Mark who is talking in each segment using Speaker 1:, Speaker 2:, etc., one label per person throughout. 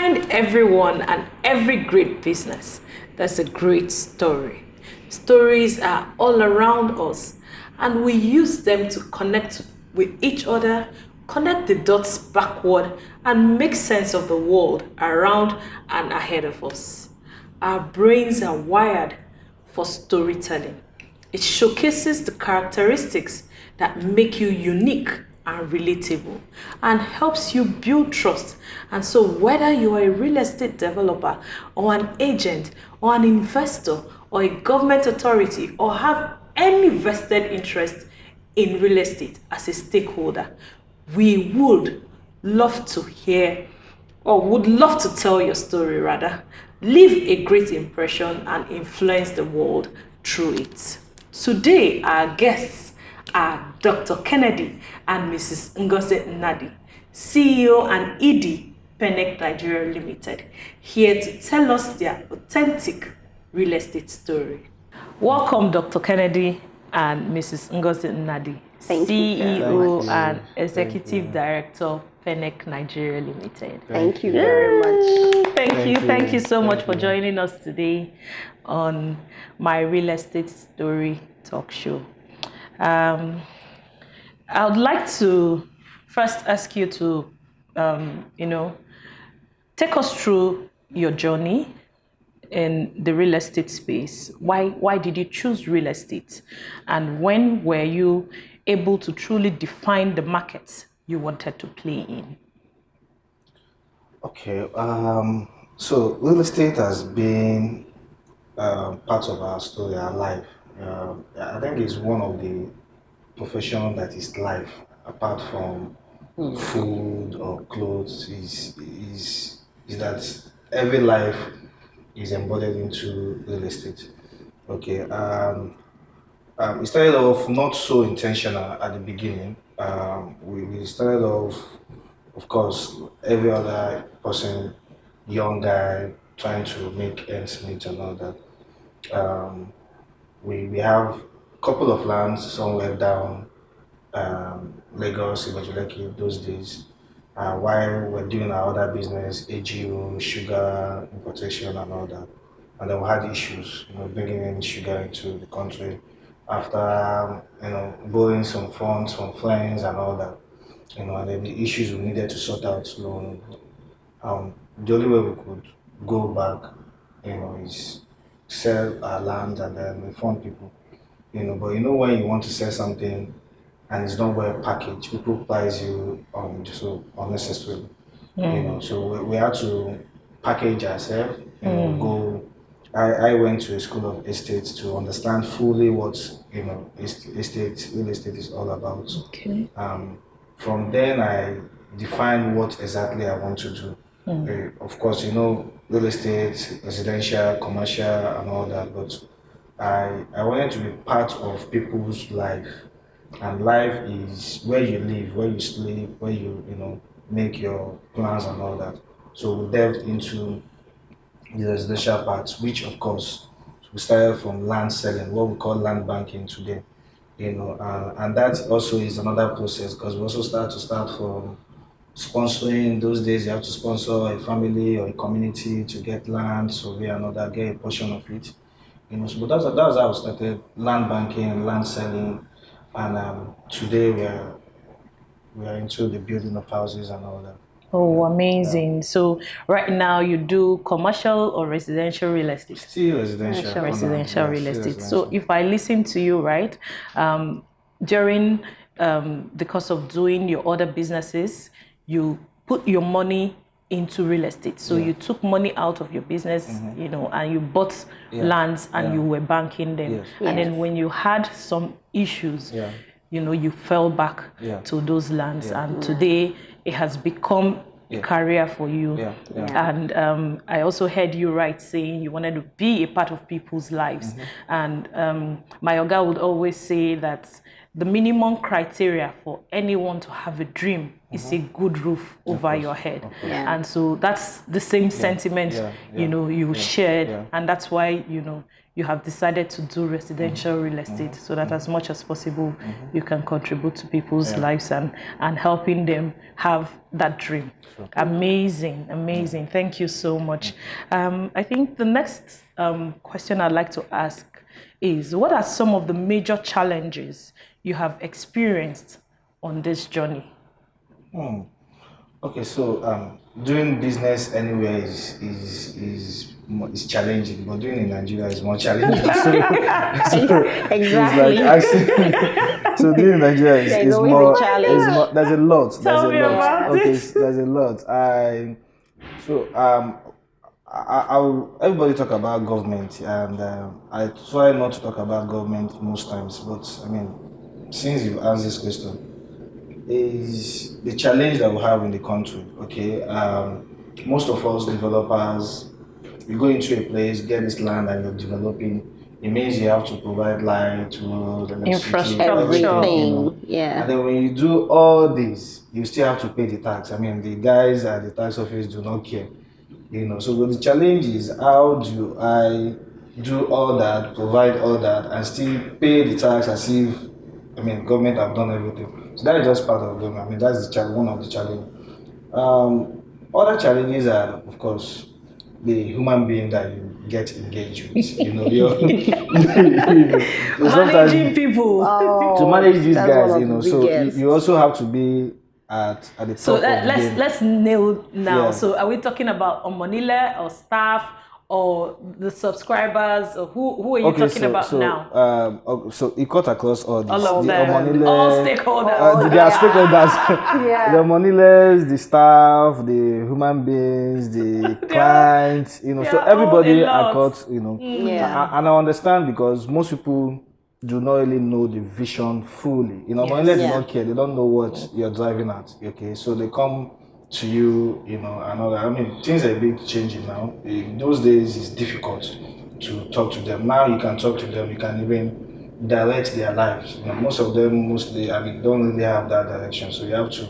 Speaker 1: Behind everyone and every great business, there's a great story. Stories are all around us, and we use them to connect with each other, connect the dots backward, and make sense of the world around and ahead of us. Our brains are wired for storytelling. It showcases the characteristics that make you unique and relatable and helps you build trust. And so whether you are a real estate developer or an agent or an investor or a government authority or have any vested interest in real estate as a stakeholder, we would love to hear or would love to tell your story rather. Leave a great impression and influence the world through it. Today, our guests are Dr. Kennedy and Mrs. Ngozi Nnadi, CEO and ED, Pennec Nigeria Limited, here to tell us their authentic real estate story. Welcome, Dr. Kennedy and Mrs. Ngozi Nnadi, CEO and Executive Director, Pennec Nigeria Limited.
Speaker 2: Thank you very much.
Speaker 1: Thank you so much for joining us today on my real estate story talk show. I would like to first ask you to, take us through your journey in the real estate space. Why did you choose real estate? And when were you able to truly define the market you wanted to play in?
Speaker 2: Okay, so real estate has been part of our story, our life. I think it's one of the professions that is life, apart from food or clothes, is that every life is embodied into real estate. Okay, it started off not so intentional at the beginning. We started off, of course, every other person, young guy, trying to make ends meet and all that. We have a couple of lands somewhere down Lagos, Abuja, those days. While we're doing our other business, AGO, sugar importation and all that. And then we had issues, bringing in sugar into the country after, borrowing some funds from friends and all that. And then the issues we needed to sort out. So, the only way we could go back, is sell our land and then refund people. But when you want to sell something and it's not well packaged, people price you so unnecessarily. So we had to package ourselves. I went to a school of estate to understand fully what real estate is all about.
Speaker 1: Okay.
Speaker 2: From then I defined what exactly I want to do. Of course, real estate, residential, commercial, and all that, but I wanted to be part of people's life. And life is where you live, where you sleep, where you make your plans and all that. So we delved into the residential part, which of course we started from land selling, what we call land banking today. And that also is another process because we also start from sponsoring. Those days you have to sponsor a family or a community to get land, survey and all that, get a portion of it. So but that was how I started land banking, land selling, and today we are into the building of houses and all that.
Speaker 1: Oh, amazing. Yeah. So right now you do commercial or residential real estate?
Speaker 2: Still residential.
Speaker 1: Residential real estate. So if I listen to you, right, during the course of doing your other businesses, you put your money into real estate. So you took money out of your business, and you bought lands and you were banking them.
Speaker 2: Yes.
Speaker 1: And then when you had some issues, you fell back to those lands. And today it has become a career for you. And I also heard you saying you wanted to be a part of people's lives. And my Oga would always say that the minimum criteria for anyone to have a dream is a good roof over your head. And so that's the same sentiment, you shared. And that's why, you have decided to do residential real estate so that as much as possible you can contribute to people's lives and helping them have that dream. Sure. Amazing, amazing. Thank you so much. I think the next question I'd like to ask is, what are some of the major challenges you have experienced on this journey?
Speaker 2: Okay, so doing business anywhere is challenging, but doing in Nigeria is more challenging.
Speaker 3: Exactly.
Speaker 2: So doing in Nigeria is more. There's a lot.
Speaker 1: Tell me about it.
Speaker 2: There's a lot. Everybody talk about government, and I try not to talk about government most times. But I mean, since you've asked this question, is the challenge that we have in the country. Okay, most of us developers, you go into a place, get this land, and you're developing. It means you have to provide light, roads, electricity,
Speaker 3: everything.
Speaker 2: And then when you do all this, you still have to pay the tax. I mean, the guys at the tax office do not care. So the challenge is, how do I do all that, provide all that, and still pay the tax as if, government have done everything. So that is just part of them. That's one of the challenges. Other challenges are, of course, the human being that you get engaged with.
Speaker 1: Managing people.
Speaker 2: To manage these guys, so you also have to be at the top.
Speaker 1: So let's nail now. Yeah. So are we talking about Omonile or staff or the subscribers, or who are you talking about now?
Speaker 2: So it cut across all
Speaker 1: of them. Omonile, all stakeholders.
Speaker 2: They are stakeholders. The Omoniles, the staff, the human beings, the clients. So everybody are caught. And I understand, because most people do not really know the vision fully. Omonile do not care. They don't know what you're driving at. Okay, so they come to you, and all that. Things are a bit changing now. In those days, it's difficult to talk to them. Now you can talk to them. You can even direct their lives. Most of them don't really have that direction. So you have to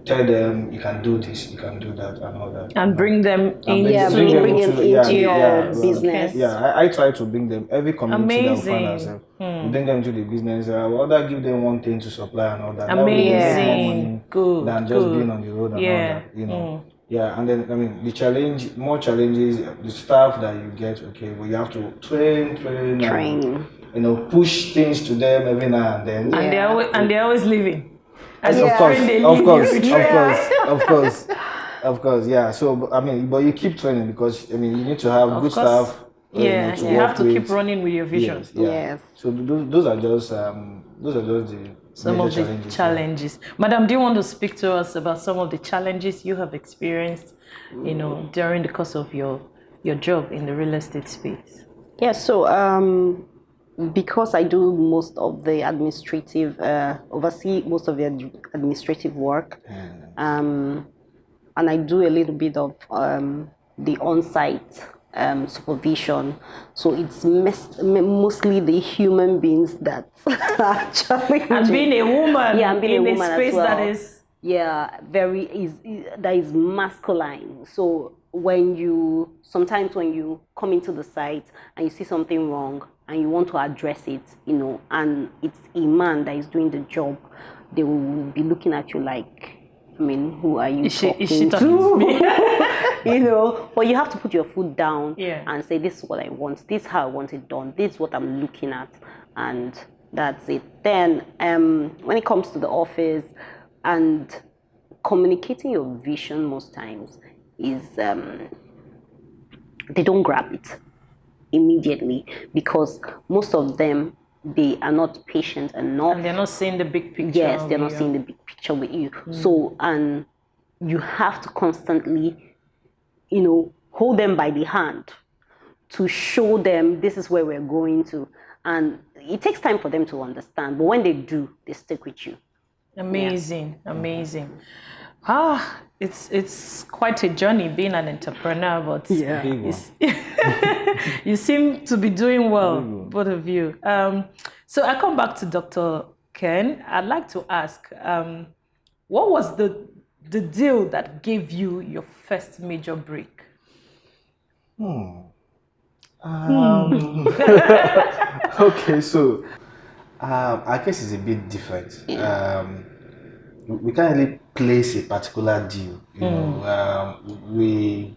Speaker 2: tell them, you can do this, you can do that, and all that.
Speaker 1: And bring them into
Speaker 3: your business.
Speaker 2: I try to bring them, every community that we find ourselves. We bring them into the business. I would rather give them one thing to supply and all that.
Speaker 1: Amazing. Good.
Speaker 2: Than just being on the road and all that. Yeah, and then more challenges, the staff that you get. Okay, well, you have to train. Push things to them every now and then.
Speaker 1: And they're always leaving.
Speaker 2: Of course, yeah. So, but you keep training, because you need to have good staff.
Speaker 1: You have to keep running with your vision.
Speaker 3: Yes.
Speaker 2: So those are just some of the
Speaker 1: challenges. Madam, do you want to speak to us about some of the challenges you have experienced, during the course of your job in the real estate space?
Speaker 3: Yeah. So because I do most of the administrative, oversee most of the administrative work, and I do a little bit of the on-site supervision. So it's mostly the human beings that are challenging.
Speaker 1: And being a woman,
Speaker 3: being a woman
Speaker 1: space
Speaker 3: as well.
Speaker 1: That is
Speaker 3: that is masculine. So sometimes when you come into the site and you see something wrong and you want to address it, and it's a man that is doing the job, they will be looking at you like, who are you talking to me? But you have to put your foot down and say, this is what I want, this is how I want it done, this is what I'm looking at, and that's it. Then when it comes to the office, and communicating your vision most times is they don't grab it immediately, because most of them, they are not patient enough.
Speaker 1: And they're not seeing the big picture.
Speaker 3: Yes, they're not seeing the big picture with you. So, and you have to constantly, hold them by the hand to show them this is where we're going to. And it takes time for them to understand, but when they do, they stick with you.
Speaker 1: Amazing. It's quite a journey being an entrepreneur, but you seem to be doing well, both of you. So I come back to Dr. Ken. I'd like to ask, what was the deal that gave you your first major break?
Speaker 2: Okay, so our case is a bit different. We can't really place a particular deal. You know, we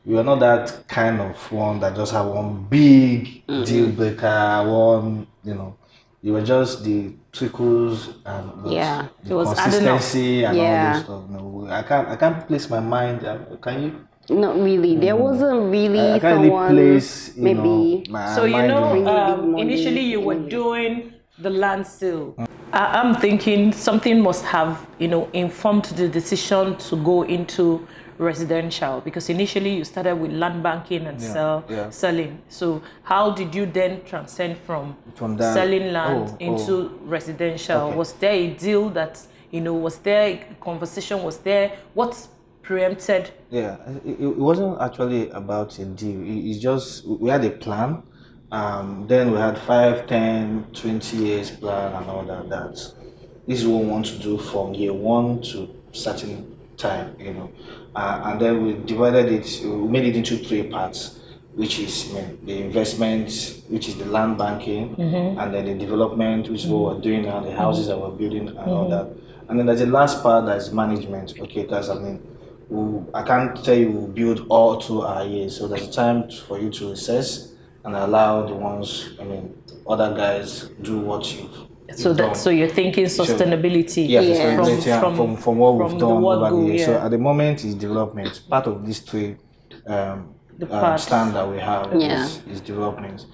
Speaker 2: are not that kind of one that just have one big deal breaker. One, you know, it was just the trickles and
Speaker 3: It
Speaker 2: the
Speaker 3: was
Speaker 2: consistency and all
Speaker 3: Yeah.
Speaker 2: those stuff. No, I can't place my mind. Can you?
Speaker 3: Not really. There wasn't really
Speaker 2: I can't really
Speaker 3: someone
Speaker 2: place, you know,
Speaker 3: maybe.
Speaker 2: my
Speaker 1: So, you
Speaker 2: mind
Speaker 1: know,
Speaker 2: on-
Speaker 3: money
Speaker 1: initially you were
Speaker 3: anyway.
Speaker 1: doing the land sale. I'm thinking something must have, you know, informed the decision to go into residential, because initially you started with land banking and selling. So how did you then transcend from
Speaker 2: that,
Speaker 1: selling land into residential?
Speaker 2: Okay.
Speaker 1: Was there a deal that, you know, was there a conversation? Was there what preempted?
Speaker 2: Yeah, it wasn't actually about a deal. It's just we had a plan. Then we had 5, 10, 20 years plan and all that. That this is what we want to do from year one to certain time, you know. And then we divided it. We made it into 3 parts, which is, I mean, the investment, which is the land banking, and then the development, which is what we're doing now, the houses that we're building and all that. And then there's the last part that is management. Okay, because I mean, I can't tell you we'll build all 2 our years. So there's a time for you to assess and allow the ones, I mean, other guys do what
Speaker 1: So you're thinking sustainability.
Speaker 2: Yes, sustainability from what we've done over the years.
Speaker 1: Yeah.
Speaker 2: So at the moment is development. Part of these 3 stand that we have is development.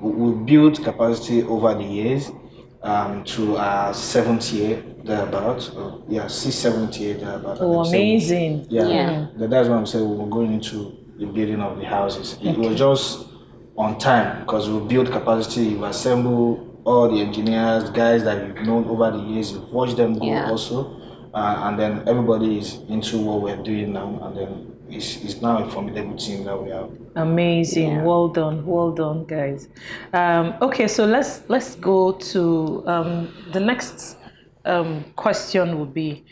Speaker 2: We built capacity over the years to our 7th year thereabout. 6th, 7th year thereabout.
Speaker 1: Oh, amazing.
Speaker 2: That's what I'm saying. We were going into the building of the houses. It was just on time because we build capacity, we assemble all the engineers, guys that you've known over the years, you've watched them go also, and then everybody is into what we're doing now, and then it's now a formidable team that we have.
Speaker 1: Amazing. Well done, guys. Okay, so let's go to the next question would be,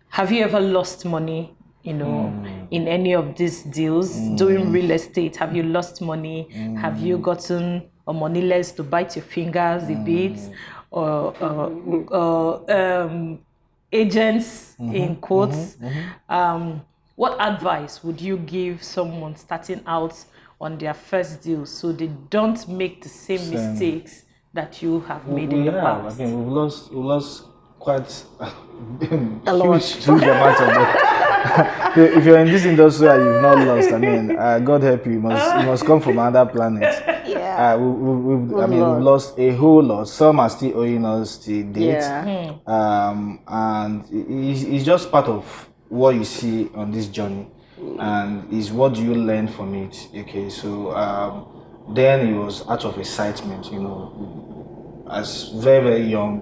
Speaker 1: have you ever lost money, you know, in any of these deals? Doing real estate, have you lost money? Have you gotten a moneyless to bite your fingers a bit, or agents in quotes? What advice would you give someone starting out on their first deal so they don't make the same mistakes that you have made in the past?
Speaker 2: I mean, we've lost quite
Speaker 3: A lot.
Speaker 2: huge amount of money. If you're in this industry and you've not lost, I mean, God help you. You must come from another planet. We've lost a whole lot. Some are still owing us till date. And it's just part of what you see on this journey, and is what do you learn from it. Okay, so then it was out of excitement, you know, as very, very young,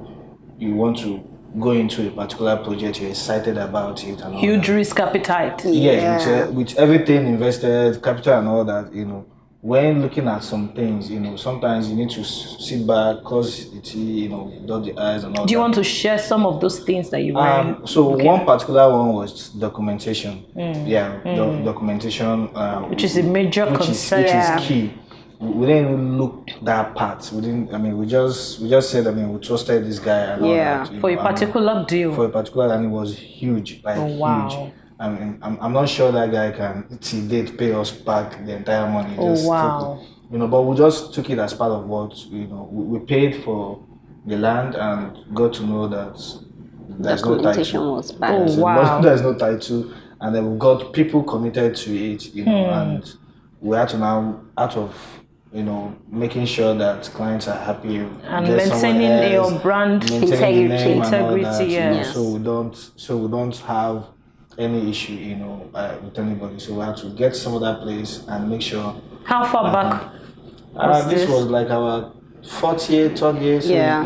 Speaker 2: you want to go into a particular project, you're excited about it, and
Speaker 1: huge risk appetite.
Speaker 2: Yes, with everything invested, capital and all that, you know. When looking at some things, you know, sometimes you need to sit back, close the tea, you know, dot the I's and all that.
Speaker 1: Do you want to share some of those things that you learned?
Speaker 2: So one particular one was documentation. Documentation.
Speaker 1: Which is a major concern.
Speaker 2: Which is key. We didn't even look that part. We just said, we trusted this guy and all that.
Speaker 1: For a particular deal.
Speaker 2: For a particular, and it was huge, huge. I mean, I'm not sure that guy can till date pay us back the entire money. You know, but we just took it as part of what, you know, we paid for the land and got to know that there's no title.
Speaker 3: Was back.
Speaker 2: There's no title, and then we got people committed to it, you know, and we had to now, out of, you know, making sure that clients are happy
Speaker 1: and maintaining your brand integrity,
Speaker 2: yes. So we don't have any issue, you know, with anybody. So we have to get some other place and make sure.
Speaker 1: How far back?
Speaker 2: This was like our 4th year, 3rd year.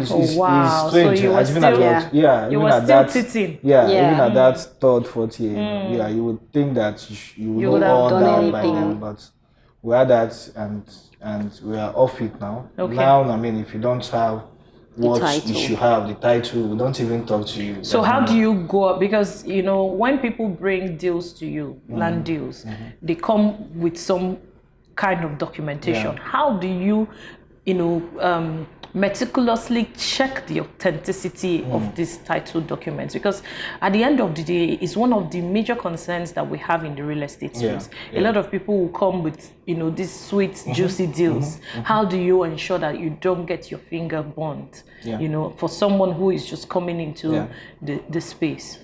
Speaker 2: So it's strange.
Speaker 1: So you were still teaching.
Speaker 2: Even at that 3rd, 4th year, you would think that you would know all that by then, but we had that and we are off it now.
Speaker 1: Okay.
Speaker 2: Now, if you don't have what you should have, the title, we don't even talk to you.
Speaker 1: So how do you go up? Because, you know, when people bring deals to you, land deals, they come with some kind of documentation. How do you, meticulously check the authenticity of these title documents? Because at the end of the day, it's one of the major concerns that we have in the real estate space. A lot of people will come with, these sweet, juicy deals. How do you ensure that you don't get your finger burnt, for someone who is just coming into the space?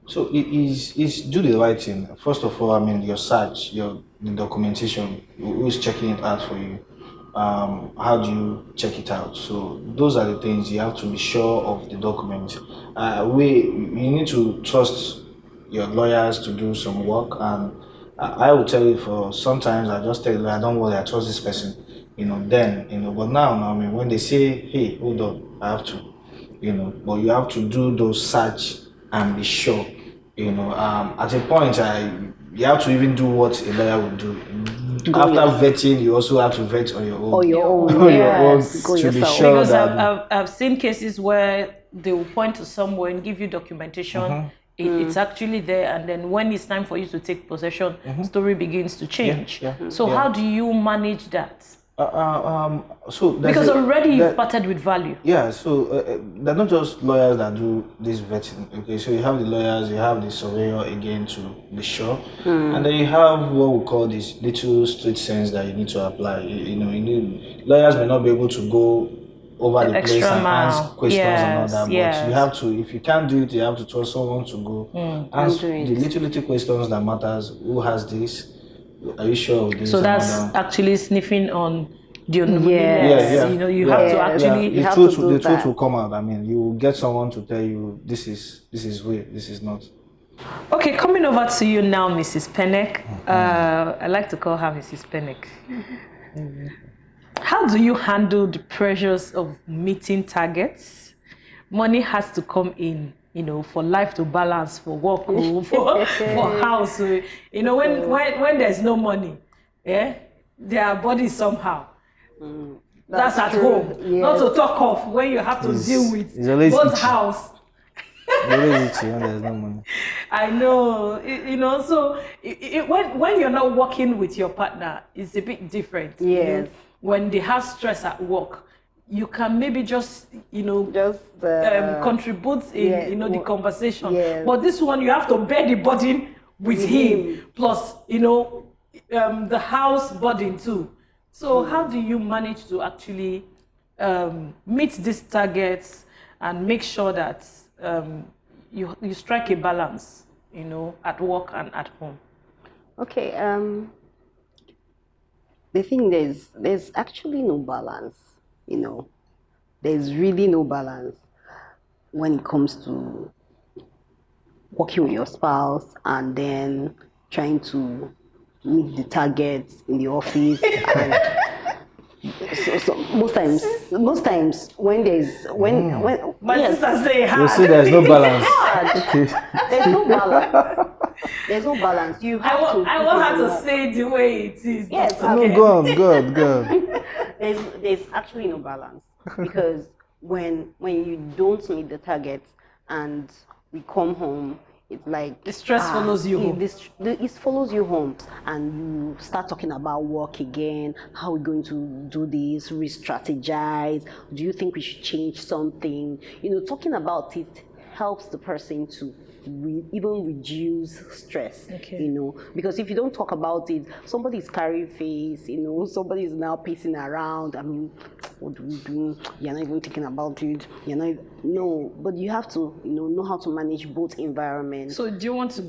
Speaker 2: So is do the right thing. First of all, your search, the documentation, who is checking it out for you? How do you check it out? So those are the things you have to be sure of the document. You need to trust your lawyers to do some work, and I will tell you, for sometimes I just tell you, I don't worry, I trust this person. But now, when they say, hey, hold on, I have to, but you have to do those search and be sure. At a point, you have to even do what a lawyer would do. After vetting, you also have to vet on your own.
Speaker 3: On your own,
Speaker 2: to be sure.
Speaker 1: Because I've seen cases where they will point to somewhere and give you documentation. It's actually there, and then when it's time for you to take possession, story begins to change. So how do you manage that? Because already you've parted with value.
Speaker 2: So they're not just lawyers that do this vetting. Okay, so you have the lawyers, you have the surveyor again to be sure, and then you have what we call this little street sense that you need to apply. Lawyers may not be able to go over the place and ask questions and all that, but you have to. If you can't do it, you have to trust someone to go ask the little questions that matters. Who has this? Are you sure of this?
Speaker 1: So that's actually sniffing on the unwillingness. You have to actually.
Speaker 2: The truth will come out. You will get someone to tell you this is real, this is not.
Speaker 1: Okay, coming over to you now, Mrs. Pennick. I like to call her Mrs. Pennick. How do you handle the pressures of meeting targets? Money has to come in, for life to balance, for work, for house. When there's no money, there are bodies somehow. That's at
Speaker 3: true.
Speaker 1: home. Yes. Not to talk of when you have to deal with both house.
Speaker 2: There's no money.
Speaker 1: I know. So when you're not working with your partner, it's a bit different.
Speaker 3: Yes.
Speaker 1: When they have stress at work, you can maybe just contribute in the conversation. Yes. But this one, you have to bear the burden with him. Plus the house burden too. So how do you manage to actually meet these targets and make sure that you strike a balance, at work and at home?
Speaker 3: Okay. The thing is, there's actually no balance. There's really no balance when it comes to working with your spouse and then trying to meet the targets in the office. And so most times when
Speaker 1: my sister say hard.
Speaker 2: You see, there's no balance.
Speaker 3: There's no balance. There's no balance. You have
Speaker 1: I want her to say it the way it is.
Speaker 3: Yes.
Speaker 2: Okay. No, go on.
Speaker 3: There's actually no balance, because when you don't meet the targets and we come home, it's like
Speaker 1: the stress follows you home.
Speaker 3: It follows you home, and you start talking about work again. How are we going to do this? Re-strategize. Do you think we should change something? Talking about it helps the person to even reduce stress.
Speaker 1: Okay.
Speaker 3: Because if you don't talk about it, somebody's carrying face. Somebody is now pacing around. What do we do? You're not even thinking about it. But you have to know how to manage both environments.
Speaker 1: So do you want to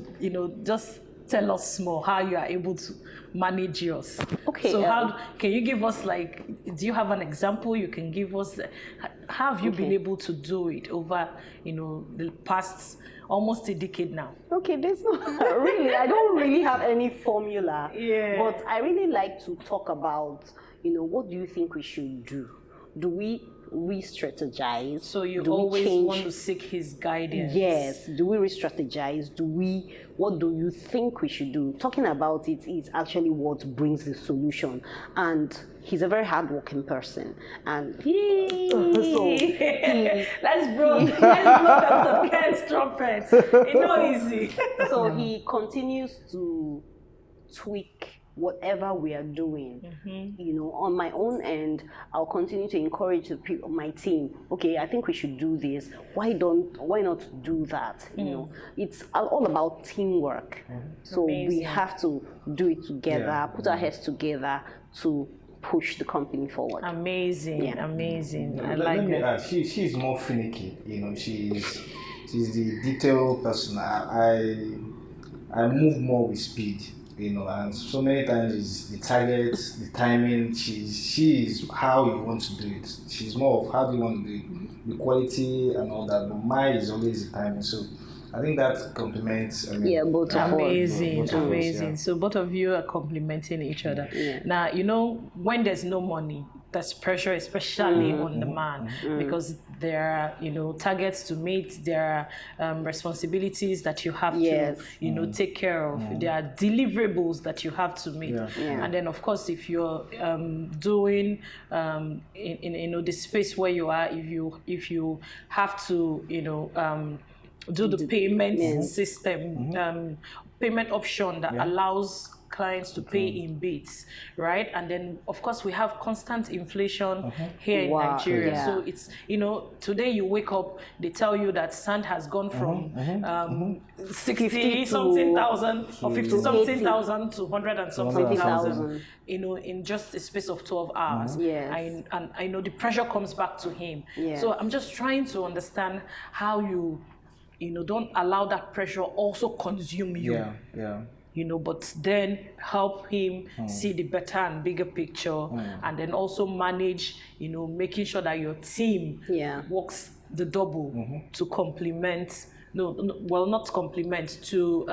Speaker 1: just tell us more how you are able to manage yours?
Speaker 3: Okay.
Speaker 1: So how can you give us, do you have an example you can give us? How have you been able to do it over the past almost a decade now?
Speaker 3: Okay, there's no really. I don't really have any formula.
Speaker 1: Yeah.
Speaker 3: But I really like to talk about, what do you think we should do? Do we re-strategize?
Speaker 1: So you always want to seek his guidance.
Speaker 3: Yes. Do we re-strategize? What do you think we should do? Talking about it is actually what brings the solution. And he's a very hardworking person. And
Speaker 1: let's blow Dr. Ken's trumpet. It's not easy.
Speaker 3: So he continues to tweak whatever we are doing. You know, on my own end, I'll continue to encourage the people, my team. Okay, I think we should do this. Why not do that? You know, it's all about teamwork. So we have to do it together, put our heads together to push the company forward.
Speaker 1: Amazing. I
Speaker 2: Let me add, she's more finicky, you know, she's the detailed person. I move more with speed, you know, and so many times it's the target, the timing. She is how you want to do it. She's more of how do you want to do it, the quality and all that. But mine is always the timing. So I think that complements.
Speaker 3: Both of us.
Speaker 1: Amazing. So both of you are complementing each other. Now, you know, when there's no money, there's pressure, especially on the man, because there are, you know, targets to meet. There are responsibilities that you have to, you know, take care of. There are deliverables that you have to meet. And then, of course, if you're doing in you know, the space where you are, if you have to, you know, do the payment system, payment option that allows clients to pay in bits, right? And then, of course, we have constant inflation here in Nigeria. So it's, you know, today you wake up, they tell you that sand has gone from 60-something thousand or 50-something thousand to 100-something thousand, you know, in just a space of 12 hours. And I know the pressure comes back to him. So I'm just trying to understand how you know, don't allow that pressure also consume you. You know, but then help him see the better and bigger picture, and then also manage, you know, making sure that your team works the double to complement. Not complement, to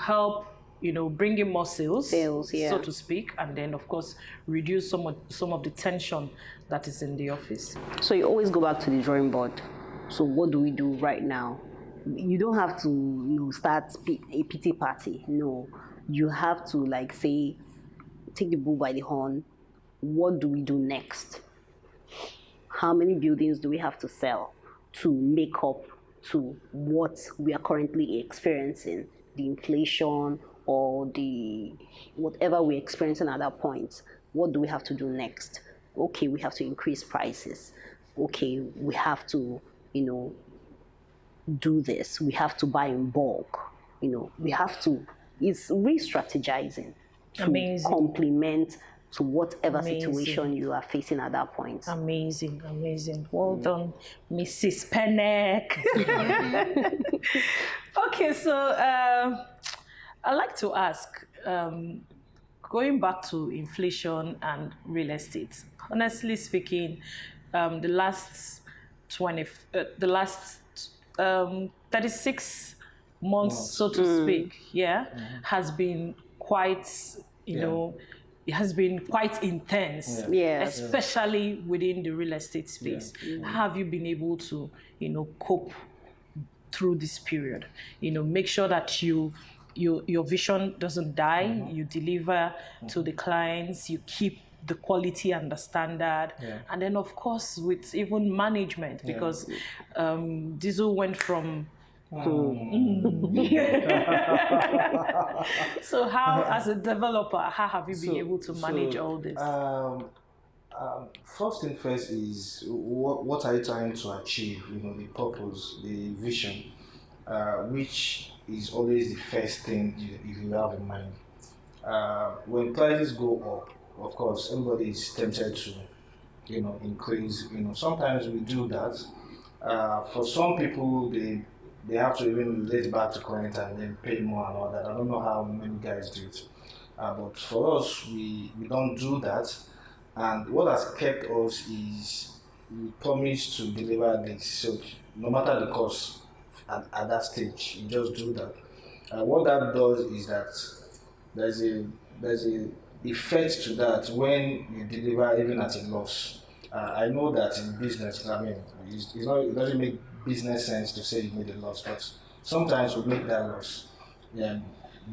Speaker 1: help, you know, bring in more sales, so to speak, and then of course reduce some of the tension that is in the office.
Speaker 3: So you always go back to the drawing board. So what do we do right now? You don't have to, you know, start a pity party. No, you have to, like, say, take the bull by the horn. What do we do next? How many buildings do we have to sell to make up to what we are currently experiencing, the inflation or the whatever we're experiencing at that point? What do we have to do next? Okay, we have to increase prices. Okay, we have to, you know, do this. We have to buy in bulk. You know, we have to. It's re-strategizing to complement to whatever situation you are facing at that point.
Speaker 1: Amazing. Well done, Mrs. Penneck. Okay, so I'd like to ask, going back to inflation and real estate. Honestly speaking, the last 36 months, so to speak, has been quite, you know, it has been quite intense, especially within the real estate space. How have you been able to, you know, cope through this period? You know, make sure that your vision doesn't die, you deliver to the clients, you keep the quality and the standard, and then of course with even management, because Diesel went from So how, as a developer, how have you been able to manage all this?
Speaker 2: First thing first is what are you trying to achieve? You know, the purpose, the vision, which is always the first thing you have in mind. When prices go up, of course, everybody is tempted to, you know, increase. You know, sometimes we do that. For some people, they have to even relate back to current and then pay more and all that. I don't know how many guys do it, but for us, we don't do that. And what has kept us is we promise to deliver this. So no matter the cost at that stage, you just do that. What that does is that there's a effect to that when you deliver even at a loss. I know that in business, I mean, it doesn't make business sense to say you made a loss, but sometimes we make that loss. Yeah,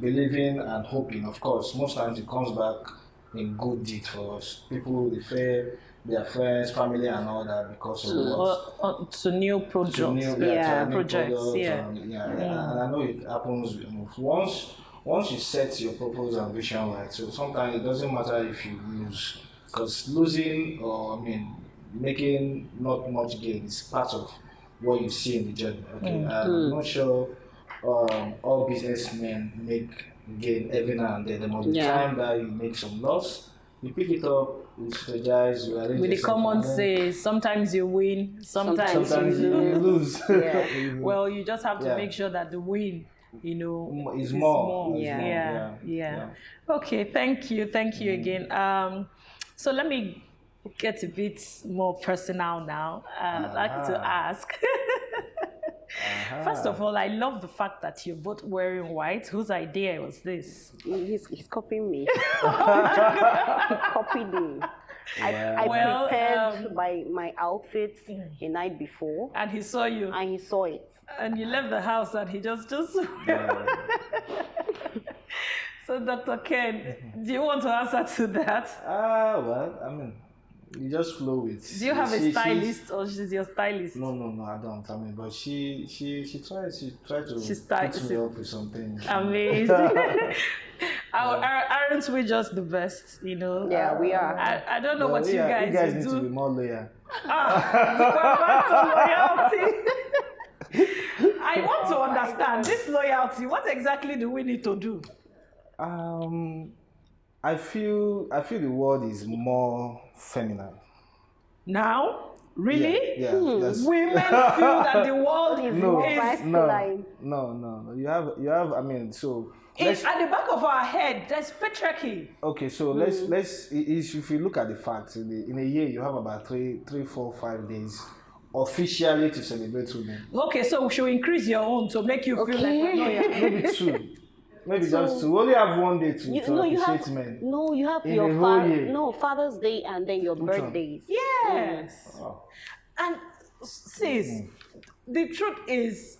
Speaker 2: believing and hoping, of course, most times it comes back in good deed for us. People refer their friends, family, and all that because of what?
Speaker 1: To new projects.
Speaker 2: Projects. And I know it happens once once you set your purpose and vision right, so sometimes it doesn't matter if you lose, because losing or making not much gain is part of what you see in the journey. Okay, and I'm not sure all businessmen make gain every now and then. There must be time that you make some loss, you pick it up, you strategize, you arrange.
Speaker 1: With the common say, sometimes you win, sometimes you
Speaker 2: lose.
Speaker 1: Well, you just have to make sure that the win,
Speaker 2: is more.
Speaker 1: Yeah. Okay, thank you again. So let me get a bit more personal now. I'd like to ask. First of all, I love the fact that you're both wearing white. Whose idea was this?
Speaker 3: He's copying me. He copied me. I prepared my outfit the night before.
Speaker 1: And he saw you.
Speaker 3: And he saw it.
Speaker 1: And you left the house and he just So Dr. Ken, do you want to answer to that?
Speaker 2: Well, you just flow with.
Speaker 1: Do you have a stylist or she's your stylist?
Speaker 2: No, I don't. But she tried to put me up with something.
Speaker 1: Amazing. Aren't we just the best?
Speaker 3: Yeah, we are.
Speaker 1: I don't know what you guys
Speaker 2: do. You guys need to be more loyal. Loyalty.
Speaker 1: I want to understand this loyalty. What exactly do we need to do?
Speaker 2: I feel the world is more feminine.
Speaker 1: Now? Really?
Speaker 2: Yeah. Yes.
Speaker 1: Women feel that the world is
Speaker 3: masculine.
Speaker 2: No. You have. So
Speaker 1: it's at the back of our head. There's patriarchy.
Speaker 2: Okay, so let's. If you look at the facts, in a year you have about 3, 4, 5 days officially to celebrate women.
Speaker 1: Okay, so we should increase your own to make you feel like
Speaker 2: maybe 2. Maybe just 2. We only have 1 day to appreciate men.
Speaker 3: No, you have your Father's Day and then your birthdays.
Speaker 1: Yes. Oh. And sis, the truth is,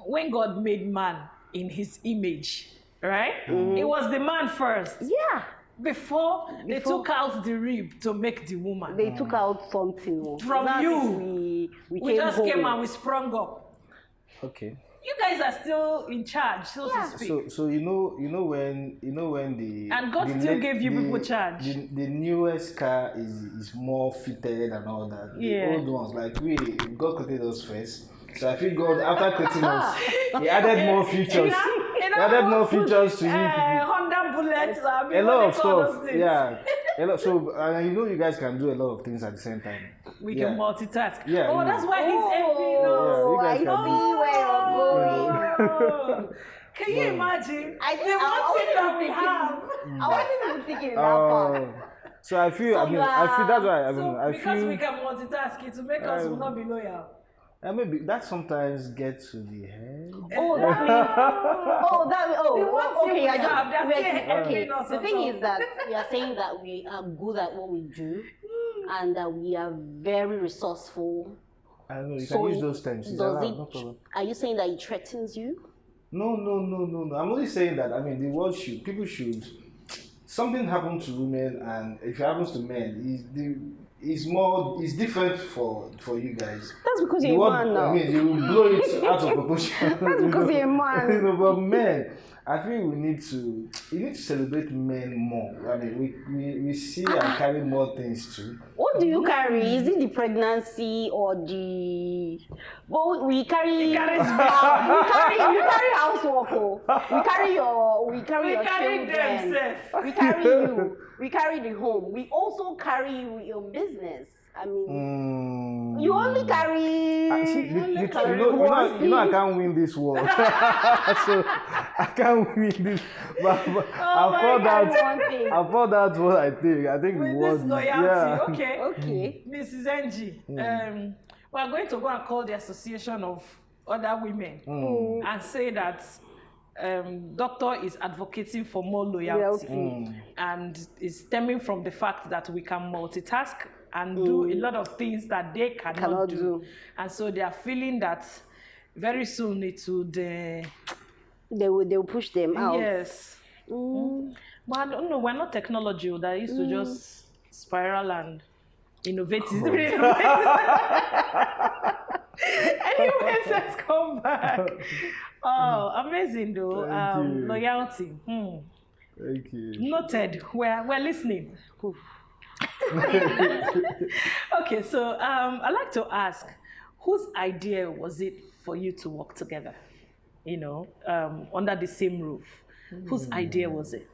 Speaker 1: when God made man in his image, right? It was the man first.
Speaker 3: Yeah.
Speaker 1: Before they took out the rib to make the woman.
Speaker 3: They took out something.
Speaker 1: From you. We just came and we sprung up.
Speaker 2: Okay.
Speaker 1: You guys are still in charge, so to speak.
Speaker 2: So you know when the
Speaker 1: and God still gave you people charge.
Speaker 2: The newest car is more fitted and all that. The old ones, like God created us first. So I feel God, after creating us, He added more features. He added more features to you.
Speaker 1: Honda bullets.
Speaker 2: A lot of stuff. Yeah. So you guys can do a lot of things at the same time.
Speaker 1: We can multitask.
Speaker 2: Yeah.
Speaker 1: Oh, that's why he's envying us.
Speaker 3: Oh, I see where you're going.
Speaker 1: Can you imagine? The one thing that we have.
Speaker 3: I wasn't even thinking about that.
Speaker 2: So I feel. I feel that's why.
Speaker 1: Because we can multitask, it will make us not be loyal.
Speaker 2: Maybe that sometimes gets to the head.
Speaker 3: Okay. The thing is that we are saying that we are good at what we do, and that we are very resourceful.
Speaker 2: I know you can use those terms. No problem.
Speaker 3: Are you saying that it threatens you?
Speaker 2: No. I'm only saying that the world people should. Something happens to women, and if it happens to men, it's different for you guys.
Speaker 3: That's because you're a man now.
Speaker 2: You will blow it out of proportion.
Speaker 3: That's because you're a man.
Speaker 2: But men, I think you need to celebrate men more. We see and carry more things too.
Speaker 3: What do you carry? Is it the pregnancy or the? Well, we carry. We carry housework. We carry your children. We carry you. We carry the home. We also carry your business. You only carry.
Speaker 2: I can't win this war. So I can't win this. But I found out what I think. I think
Speaker 1: with
Speaker 2: the world.
Speaker 1: This loyalty.
Speaker 2: Yeah.
Speaker 3: Okay.
Speaker 1: Mrs. Ng, we are going to go and call the association of other women and say that doctor is advocating for more loyalty and is stemming from the fact that we can multitask and do a lot of things that they cannot do. And so they are feeling that very soon it would
Speaker 3: they will push them out.
Speaker 1: Yes. But I don't know, we're not technology that used to just spiral and innovate. Let's come back. Oh, amazing though.
Speaker 2: Thank you.
Speaker 1: Loyalty.
Speaker 2: Thank you.
Speaker 1: Noted. We're listening. Okay, so I'd like to ask, whose idea was it for you to work together? Under the same roof. Whose idea was it?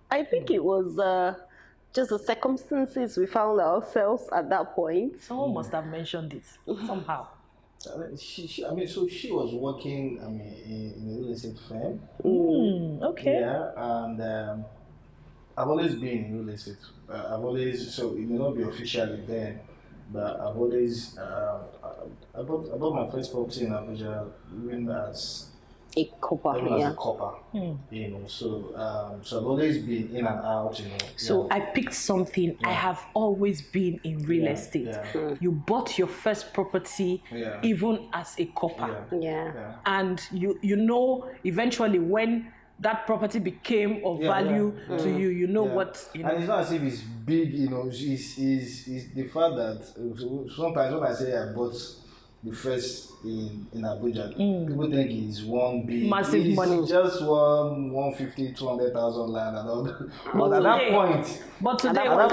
Speaker 3: I think it was just the circumstances we found ourselves at that point.
Speaker 1: Someone must have mentioned it somehow.
Speaker 2: She was working, in a real estate firm.
Speaker 1: Okay.
Speaker 2: Yeah, and I've always been in real estate. So it may not be officially then, but I've always, I bought my first property in Abuja even as
Speaker 3: A copper,
Speaker 2: a copper, so I've always been in and out,
Speaker 1: So I picked something. I have always been in real estate.
Speaker 2: Yeah.
Speaker 1: You bought your first property even as a copper.
Speaker 3: Yeah.
Speaker 1: And you eventually when that property became of value to you, what
Speaker 2: And it's not as if it's big, it's the fact that sometimes when I say I bought the first in Abuja, people think it's one big
Speaker 1: massive money,
Speaker 2: just 150, 200,000 land and all that. But at that point,
Speaker 1: at
Speaker 2: that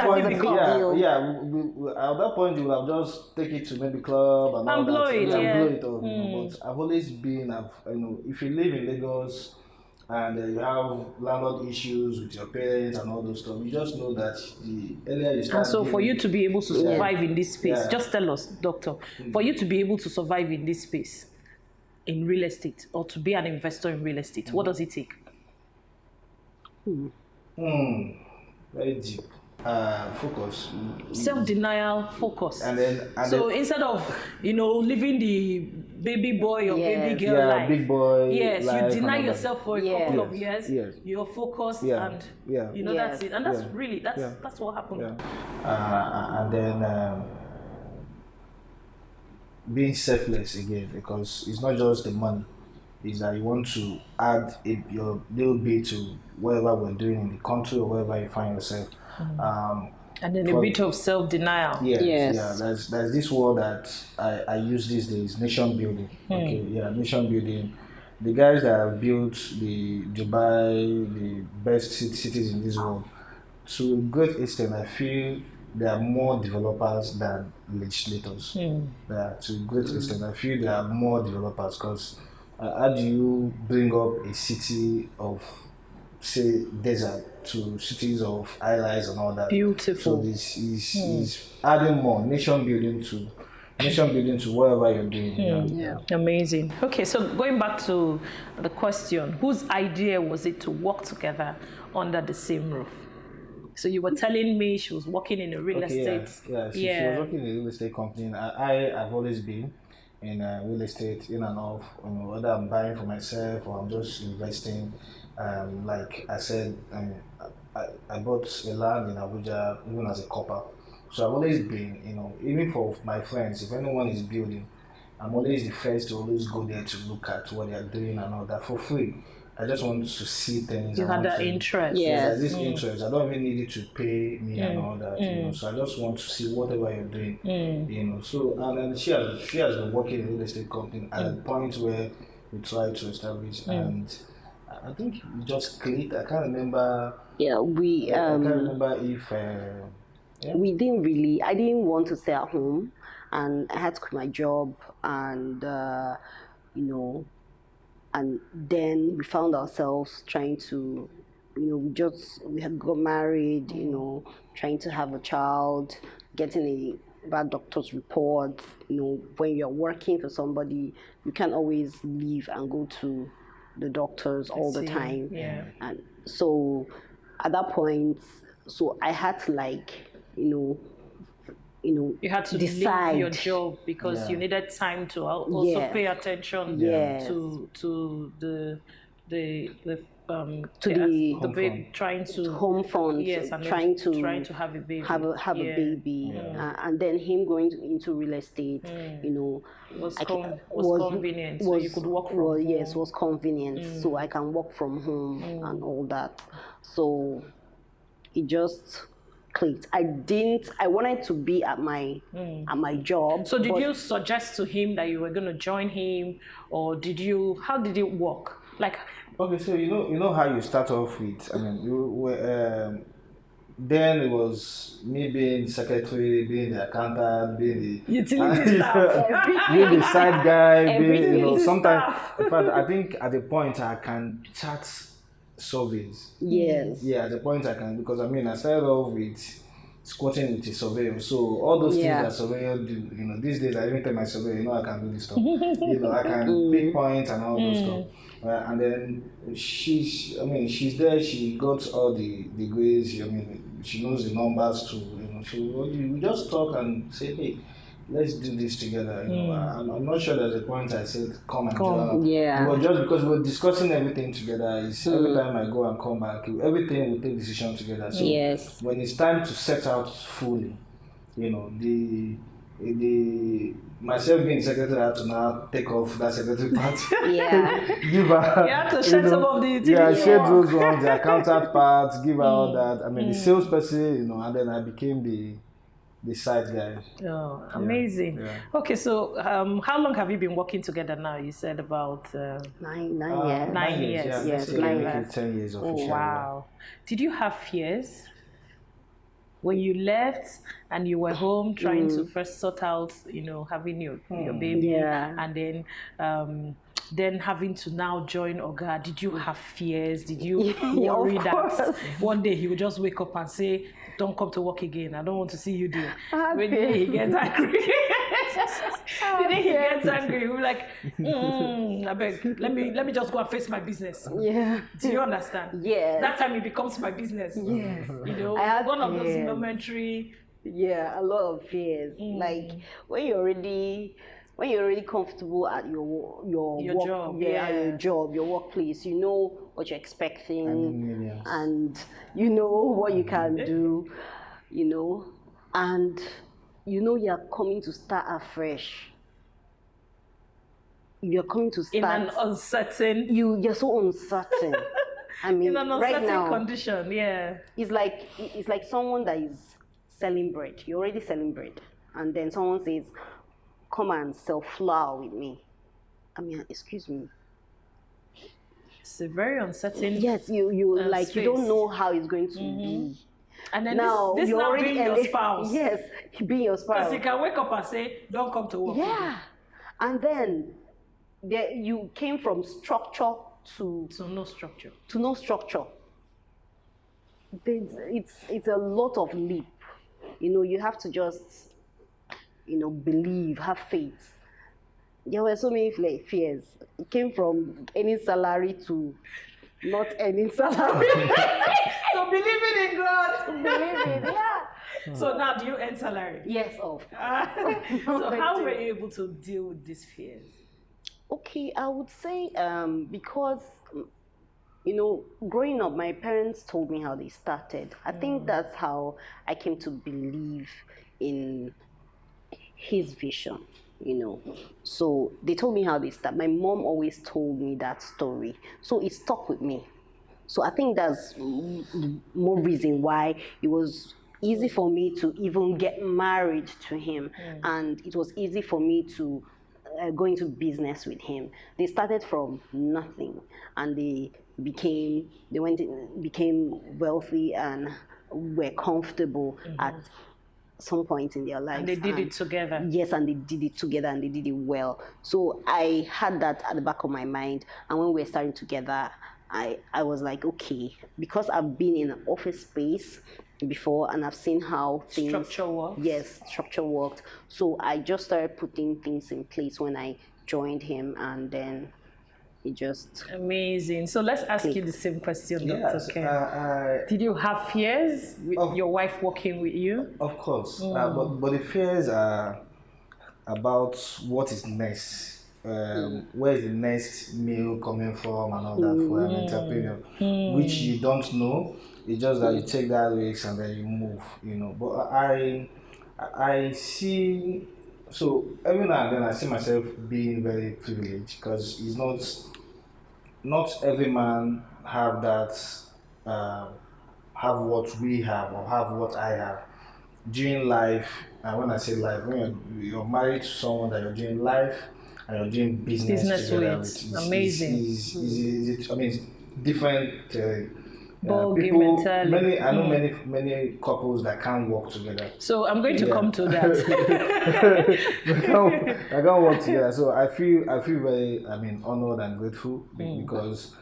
Speaker 2: point you would have just take it to maybe club and all
Speaker 1: blow
Speaker 2: that,
Speaker 1: it,
Speaker 2: blow it all. But I've always been, if you live in Lagos and you have landlord issues with your parents and all those stuff, you just know that the earlier you start.
Speaker 1: And so for you to be able to survive in this space, just tell us, doctor, for you to be able to survive in this space, in real estate, or to be an investor in real estate, what does it take?
Speaker 2: Very deep. Focus.
Speaker 1: Self-denial, focus.
Speaker 2: And then
Speaker 1: instead of living the baby boy or baby girl life,
Speaker 2: big boy.
Speaker 1: Yes,
Speaker 2: life
Speaker 1: you deny yourself for a couple of years.
Speaker 2: Yes.
Speaker 1: You're focused, and that's it. And that's really that's what happened.
Speaker 2: And then being selfless again, because it's not just the money. Is that you want to add your little bit to whatever we're doing in the country or wherever you find yourself.
Speaker 1: And then a bit of self-denial.
Speaker 3: Yes.
Speaker 2: Yeah. There's this word that I use these days, nation building. Okay, nation building. The guys that have built the Dubai, the best cities in this world, to a great extent, I feel there are more developers than legislators. To a great extent, I feel there are more developers because how do you bring up a city of, say, desert to cities of highlights and all that?
Speaker 1: Beautiful.
Speaker 2: So this is adding more nation building to whatever you're doing.
Speaker 1: Amazing. Okay, so going back to the question, whose idea was it to work together under the same roof? So you were telling me she was working in a real estate.
Speaker 2: She was working in a real estate company. I've always been in real estate, in and off, whether I'm buying for myself or I'm just investing. Like I said, I bought a land in Abuja even as a copper. So I've always been, even for my friends, if anyone is building, I'm always the first to always go there to look at what they are doing and all that for free. I just want to see things.
Speaker 1: You had that interest.
Speaker 2: Yes, this interest. I don't even need you to pay me and all that. So I just want to see whatever you're doing. So and then she has been working in a real estate company at a point where we tried to establish, and I think we just clicked. I can't remember.
Speaker 3: Yeah, we.
Speaker 2: I can't remember if.
Speaker 3: We didn't really. I didn't want to stay at home, and I had to quit my job, and and then we found ourselves trying to, we had got married, trying to have a child, getting a bad doctor's report. When you're working for somebody, you can't always leave and go to the doctors all the time.
Speaker 1: Yeah.
Speaker 3: And so at that point, so I had to you
Speaker 1: had to
Speaker 3: decide.
Speaker 1: leave your job because you needed time to also pay attention to the baby, trying to
Speaker 3: home front,
Speaker 1: and
Speaker 3: trying to
Speaker 1: have a baby,
Speaker 3: have a baby, and then him going into real estate,
Speaker 1: was convenient. So you could work from home.
Speaker 3: Yes, was convenient. So I can work from home and all that. So it just clicked. I wanted to be at my job.
Speaker 1: So did you suggest to him that you were going to join him, or how did it work? Like,
Speaker 2: okay, so you know how you start off with, I mean, you were, then it was me being the secretary, being the accountant, being the
Speaker 1: utility staff,
Speaker 2: being the side guy, being,
Speaker 1: Utility
Speaker 2: sometimes,
Speaker 1: staff.
Speaker 2: in fact, I think at the point I can chat surveys.
Speaker 3: Yes.
Speaker 2: Yeah, at the point I can, because I mean, I started off with squatting with the surveyor. So all those things that surveyor do, these days I even tell my surveyor, I can do this stuff. I can pick points and all those stuff. And then she's there. She got all the grades. She knows the numbers too. So we just talk and say, hey, let's do this together. I'm not sure there's a point I said come and join.
Speaker 3: Yeah.
Speaker 2: But just because we're discussing everything together, is every time I go and come back, everything we take decision together. So when it's time to set out fully, myself being secretary, I had to now take off that secretary part. Give her.
Speaker 1: You have to shed some of the utility.
Speaker 2: Yeah, I shared those ones, the accountant part, give her all that. I mean, the salesperson, and then I became the side guy.
Speaker 1: Oh, amazing.
Speaker 2: Yeah.
Speaker 1: Okay, so how long have you been working together now? You said about
Speaker 3: 9 years.
Speaker 1: 9 years.
Speaker 2: Yeah,
Speaker 3: Yes,
Speaker 2: 9
Speaker 3: years.
Speaker 2: years. 10 years officially.
Speaker 1: Oh, wow. Did you have fears when you left and you were home trying to first sort out, having your baby, and then having to now join Oga? Did you have fears? Did you worry that one day he would just wake up and say, "Don't come to work again. I don't want to see you there"? When he gets angry, the day he gets angry, he'll be like, "I beg, let me just go and face my business."
Speaker 3: Yeah.
Speaker 1: Do you understand?
Speaker 3: Yes.
Speaker 1: That time it becomes my business.
Speaker 3: Yes.
Speaker 1: I
Speaker 3: had
Speaker 1: one of those
Speaker 3: fears.
Speaker 1: momentary.
Speaker 3: Yeah, a lot of fears. Like when you're already comfortable at your work,
Speaker 1: job,
Speaker 3: your job, your workplace, you know what you're expecting,
Speaker 2: Millions.
Speaker 3: and you know what you can do, and you're coming to start afresh. You're coming to start
Speaker 1: In an uncertain,
Speaker 3: you're so uncertain. I mean,
Speaker 1: in an uncertain
Speaker 3: right now,
Speaker 1: condition,
Speaker 3: it's like someone that is selling bread. You're already selling bread, and then someone says, "Come and sell flour with me." I mean, excuse me.
Speaker 1: It's a very uncertain.
Speaker 3: Yes, you
Speaker 1: space.
Speaker 3: you don't know how it's going to be.
Speaker 1: And then
Speaker 3: Now
Speaker 1: this
Speaker 3: you're
Speaker 1: now
Speaker 3: already
Speaker 1: being your spouse.
Speaker 3: Yes, being your spouse.
Speaker 1: Because you can wake up and say, "Don't come to work."
Speaker 3: Yeah, and then you came from structure to
Speaker 1: no structure.
Speaker 3: no structure. It's a lot of leap. You have to just believe, have faith. There were so many fears. It came from any salary to not any salary.
Speaker 1: So believing in God.
Speaker 3: Believe it, yeah.
Speaker 1: So now do you earn salary?
Speaker 3: Yes, of.
Speaker 1: So how were you able to deal with these fears?
Speaker 3: Okay, I would say because growing up, my parents told me how they started. I think that's how I came to believe in his vision. So they told me how they start. My mom always told me that story, so it stuck with me. So I think that's more reason why it was easy for me to even get married to him, and it was easy for me to go into business with him. They started from nothing, and they became wealthy and were comfortable at some point in their lives.
Speaker 1: And they did it together.
Speaker 3: Yes, and they did it together, and they did it well. So I had that at the back of my mind, and when we were starting together, I was like, okay, because I've been in an office space before and I've seen how things
Speaker 1: Structure works.
Speaker 3: Yes, structure worked. So I just started putting things in place when I joined him, and then it just
Speaker 1: amazing. So let's ask you the same question, Dr.
Speaker 2: Yes,
Speaker 1: Ken. Did you have fears with your wife working with you?
Speaker 2: Of course, but the fears are about what is next. Where is the next meal coming from and all that for an entrepreneur, which you don't know. It's just that you take that risk and then you move, But I see, so every now and then I see myself being very privileged, because it's not every man have have what we have or have what I have during life. And when I say life, when you're married to someone that you're doing life and you're doing business together with,
Speaker 1: amazing.
Speaker 2: I mean, it's different.
Speaker 1: Ball game
Speaker 2: People,
Speaker 1: entirely.
Speaker 2: I know many couples that can't work together.
Speaker 1: So I'm going to come to that.
Speaker 2: I can't work together. So I feel very, honored and grateful because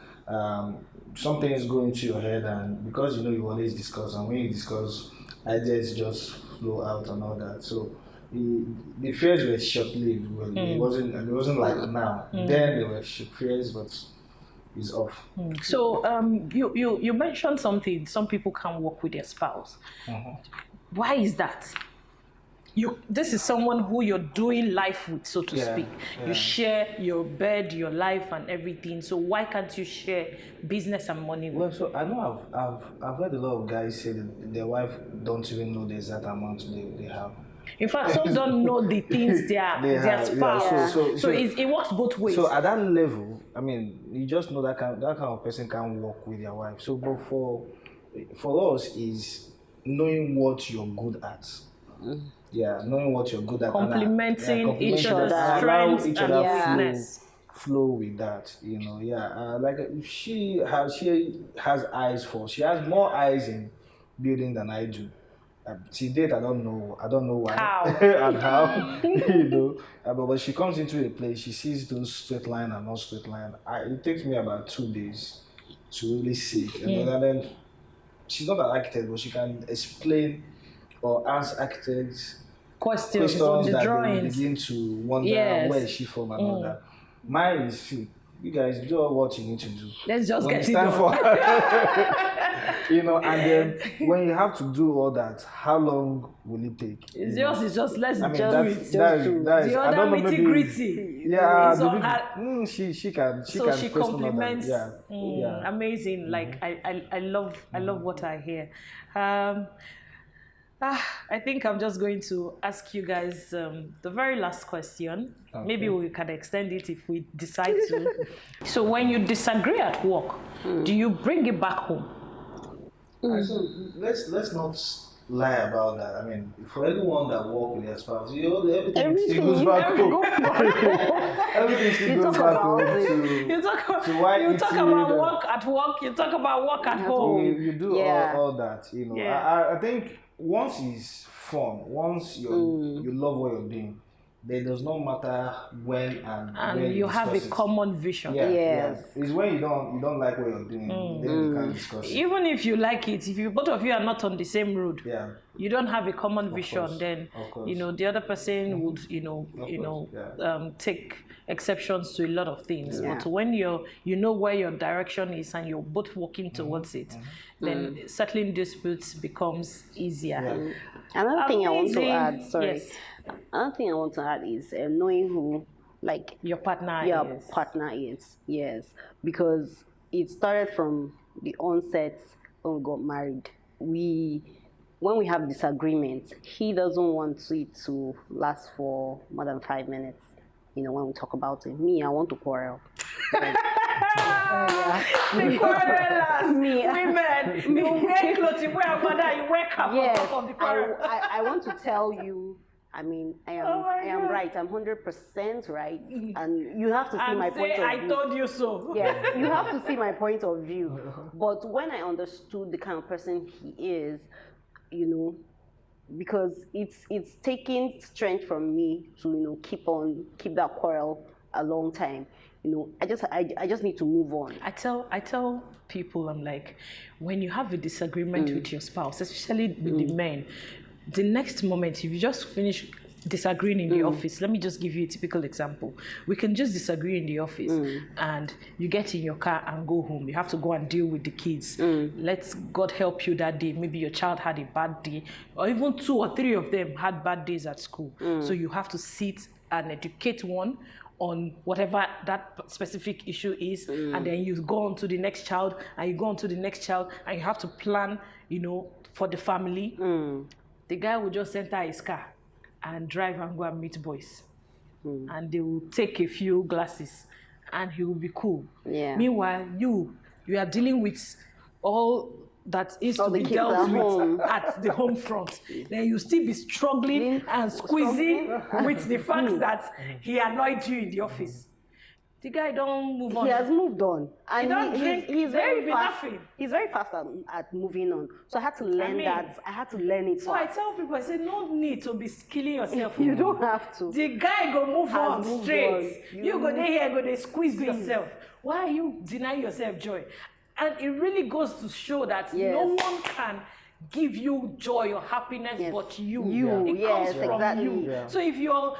Speaker 2: something is going through your head, and because you always discuss, and when you discuss, ideas just flow out and all that. So the fears were short-lived. Well, it wasn't like now. Then there were fears, but it's off.
Speaker 1: So you mentioned something. Some people can't work with their spouse. Why is that? This is someone who you're doing life with, so to speak.
Speaker 2: Yeah.
Speaker 1: You share your bed, your life, and everything. So why can't you share business and money with?
Speaker 2: Well, so I know I've heard a lot of guys say that their wife don't even know the exact amount they have.
Speaker 1: In fact, some don't know the things their spouse.
Speaker 2: Yeah.
Speaker 1: So it works both ways.
Speaker 2: So at that level, you just know that kind of person can work with their wife. So, but for us is knowing what you're good at. Yeah, knowing what you're good at.
Speaker 1: Complementing each other's strengths and weakness.
Speaker 2: Flow with that, like she has eyes for. She has more eyes in building than I do. To date, I don't know why and how, but when she comes into a place, she sees those straight line and not straight line. It takes me about 2 days to really see it. And then she's not an architect, but she can explain or ask architects
Speaker 1: questions on the
Speaker 2: that
Speaker 1: drawings.
Speaker 2: They begin to wonder where is she from and all that. Mine is, you guys do what you need to do.
Speaker 1: Let's just
Speaker 2: when
Speaker 1: get it done.
Speaker 2: And then when you have to do all that, how long will it take?
Speaker 1: It's just let's do it.
Speaker 2: The
Speaker 1: other nitty gritty.
Speaker 2: Yeah, she can.
Speaker 1: So she compliments.
Speaker 2: Yeah.
Speaker 1: Amazing. Like I love what I hear. I think I'm just going to ask you guys the very last question. Okay. Maybe we can extend it if we decide to. So when you disagree at work, do you bring it back home?
Speaker 2: So let's not lie about that. For anyone that works with their spouse, everything still goes back home. Everything still goes back home.
Speaker 1: You talk about work at work. You talk about work at home.
Speaker 2: You do all that. I think once it's fun, once you love what you're doing, then it does not matter when and when
Speaker 1: you have a common vision.
Speaker 3: Yes.
Speaker 2: It's when you don't like what you're doing, then you can discuss it.
Speaker 1: Even if you like it, if both of you are not on the same road, you don't have a common vision, then the other person would take exceptions to a lot of things. But when you know where your direction is and you're both working towards it, then settling disputes becomes easier.
Speaker 3: Another thing I want to add, another thing I want to add is knowing who
Speaker 1: your partner
Speaker 3: is. Yes, because it started from the onset when we got married. When we have disagreements, he doesn't want it to last for more than 5 minutes. When we talk about it, I want to quarrel.
Speaker 1: The quarrelers, women, you wear clothes, you wear mother, you wear cap on top of the quarrel.
Speaker 3: I want to tell you, I am right. I'm 100% right, and you have to see my point of view.
Speaker 1: I told you so.
Speaker 3: Yes, you have to see my point of view. But when I understood the kind of person he is, because it's taking strength from me to keep that quarrel a long time. I just need to move on.
Speaker 1: I tell people, I'm like, when you have a disagreement with your spouse, especially with the men, the next moment, if you just finish disagreeing in the office, let me just give you a typical example. We can just disagree in the office and you get in your car and go home. You have to go and deal with the kids. Let's God help you that day. Maybe your child had a bad day, or even 2 or 3 of them had bad days at school. So you have to sit and educate one on whatever that specific issue is, and then you go on to the next child, and you go on to the next child, and you have to plan, for the family. The guy will just enter his car and drive and go and meet boys. And they will take a few glasses and he will be cool.
Speaker 3: Yeah.
Speaker 1: Meanwhile, you are dealing with all that is
Speaker 3: All
Speaker 1: to
Speaker 3: the
Speaker 1: be
Speaker 3: kids
Speaker 1: dealt
Speaker 3: at
Speaker 1: with
Speaker 3: home.
Speaker 1: at the home front. Then you still be struggling and squeezing with the fact that he annoyed you in the office. The guy don't move on.
Speaker 3: He has moved on, and
Speaker 1: don't drink,
Speaker 3: he's
Speaker 1: they will
Speaker 3: very
Speaker 1: be
Speaker 3: fast.
Speaker 1: laughing.
Speaker 3: He's very fast at moving on. So I had to learn that. I had to learn it.
Speaker 1: So I tell people, I say, no need to be killing yourself.
Speaker 3: You don't have to.
Speaker 1: The guy go move
Speaker 3: Has
Speaker 1: on
Speaker 3: moved
Speaker 1: straight.
Speaker 3: on.
Speaker 1: You go there here, go there, squeeze yourself. Why are you denying yourself joy? And it really goes to show that no one can give you joy or happiness but you. It comes from you.
Speaker 2: Yeah.
Speaker 1: So if you're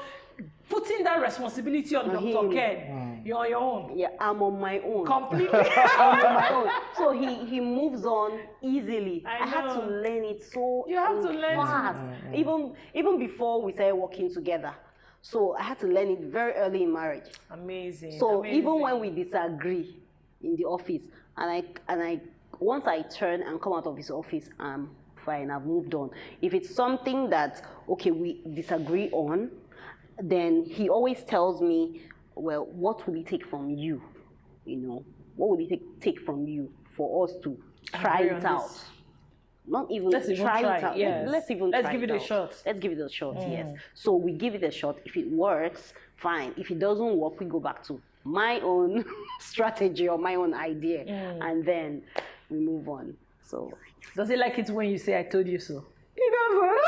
Speaker 1: putting that responsibility on Dr. Ken, you're on your own.
Speaker 3: Yeah, I'm on my own.
Speaker 1: Completely.
Speaker 3: I'm on my own. So he moves on easily.
Speaker 1: I
Speaker 3: had to
Speaker 1: know.
Speaker 3: learn it so
Speaker 1: You have to learn
Speaker 3: fast. Even before we started working together. So I had to learn it very early in marriage.
Speaker 1: Amazing.
Speaker 3: So
Speaker 1: amazing.
Speaker 3: even when we disagree in the office, and I once I turn and come out of his office, I'm fine. I've moved on. If it's something that we disagree on, then he always tells me, well, what will it take from you? What will it take from you for us to try it out? Not even
Speaker 1: Let's even
Speaker 3: try
Speaker 1: try,
Speaker 3: it out.
Speaker 1: yes.
Speaker 3: Let's
Speaker 1: give it a
Speaker 3: out.
Speaker 1: shot.
Speaker 3: Let's give it a shot, yes. So we give it a shot. If it works, fine. If it doesn't work, we go back to my own strategy or my own idea, and then we move on. So
Speaker 1: Does he like it when you say, I told you so?
Speaker 3: he doesn't.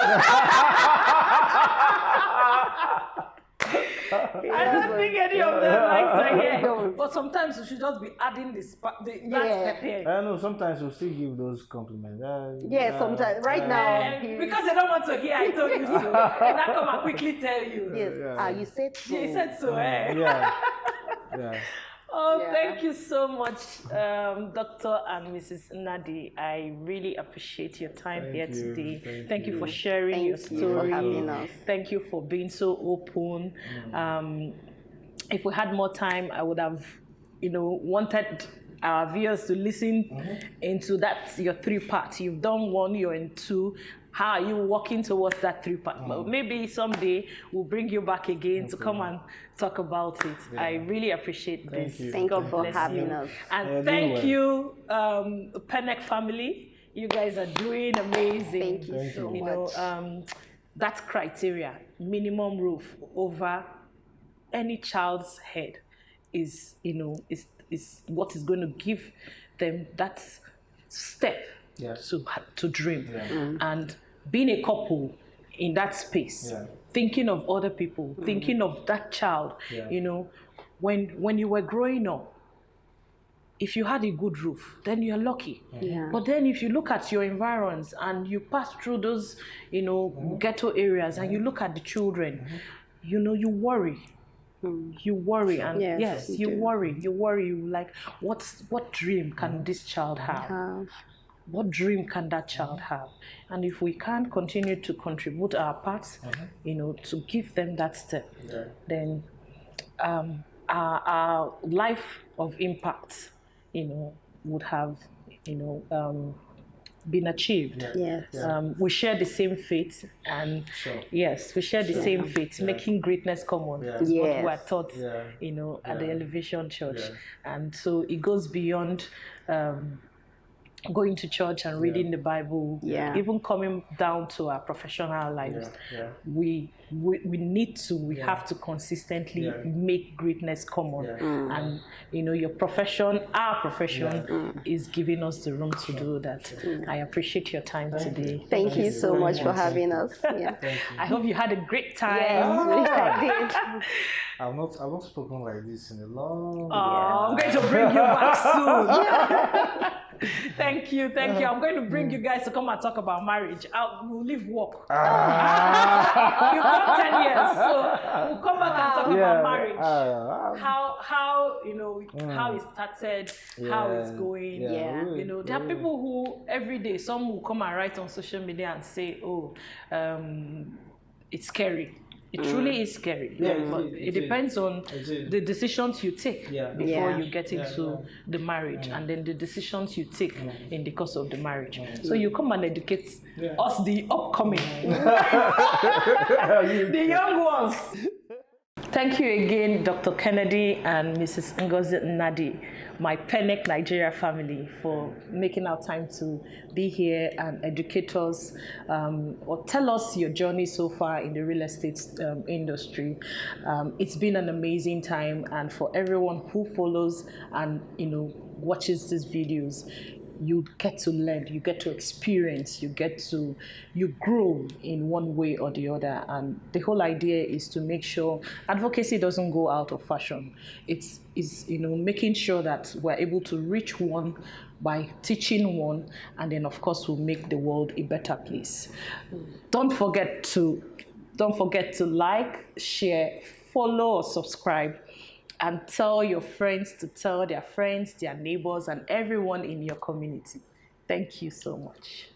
Speaker 1: I don't think any of them likes to hear.
Speaker 3: No.
Speaker 1: But sometimes we should just be adding that pepper.
Speaker 2: I know sometimes we'll still give those compliments.
Speaker 3: Yeah, sometimes. Right now,
Speaker 1: Because they don't want to hear I told you so. And I come and quickly tell you.
Speaker 3: yes. You said so.
Speaker 1: You said so, eh?
Speaker 2: Yeah.
Speaker 1: Oh,
Speaker 3: Yeah.
Speaker 1: thank you so much, Dr. and Mrs. Nnadi. I really appreciate your time here today. Thank you for sharing your
Speaker 3: Thank you
Speaker 1: story.
Speaker 3: for having us.
Speaker 1: Thank you for being so open. If we had more time, I would have, wanted our viewers to listen into that, your 3-part. You've done 1, you're in 2. How are you working towards that 3-part? But maybe someday we'll bring you back again to come and talk about it. Yeah. I really appreciate this.
Speaker 3: Thank you for
Speaker 1: bless
Speaker 3: having
Speaker 1: you.
Speaker 3: us.
Speaker 1: And thank you, Pennec family. You guys are doing amazing.
Speaker 3: Thank you so much.
Speaker 1: That criteria, minimum roof over any child's head, is what is going to give them that step to dream. And being a couple in that space, thinking of other people, thinking of that child, when you were growing up, if you had a good roof, then you're lucky. But then if you look at your environs and you pass through those, ghetto areas and you look at the children, you worry. You worry, and you worry. You like, what dream can this child have? What dream can that child have? And if we can't continue to contribute our parts, to give them that step, then our life of impact, would have, been achieved. We share the same faith, and we share the same faith, making greatness common is what we are taught, at the Elevation Church. And so it goes beyond going to church and reading the Bible, even coming down to our professional lives. We have to consistently make greatness common. And your profession, our profession, is giving us the room to do that. I appreciate your time today.
Speaker 3: Thank you so much for having us.
Speaker 1: I hope you had a great time.
Speaker 3: Yes,
Speaker 2: I've not spoken like this in a long
Speaker 1: I'm going to bring you back soon. Thank you. I'm going to bring you guys to come and talk about marriage. We'll leave work. You've got 10 years, so we'll come back and talk about marriage. How how it started, how it's going. There are people who every day, some will come and write on social media and say, it's scary. It truly is scary, but it depends on the decisions you take before you get into the marriage, and then the decisions you take in the course of the marriage. So you come and educate us, the upcoming, the young ones. Thank you again, Dr. Kennedy and Mrs. Ngozi Nnadi, my Penic Nigeria family, for making our time to be here and educate us or tell us your journey so far in the real estate industry. It's been an amazing time, and for everyone who follows and watches these videos, you get to learn, you get to experience, you grow in one way or the other. And the whole idea is to make sure advocacy doesn't go out of fashion. It's making sure that we're able to reach one by teaching one, and then of course we'll make the world a better place. Don't forget to like, share, follow, or subscribe, and tell your friends to tell their friends, their neighbors, and everyone in your community. Thank you so much.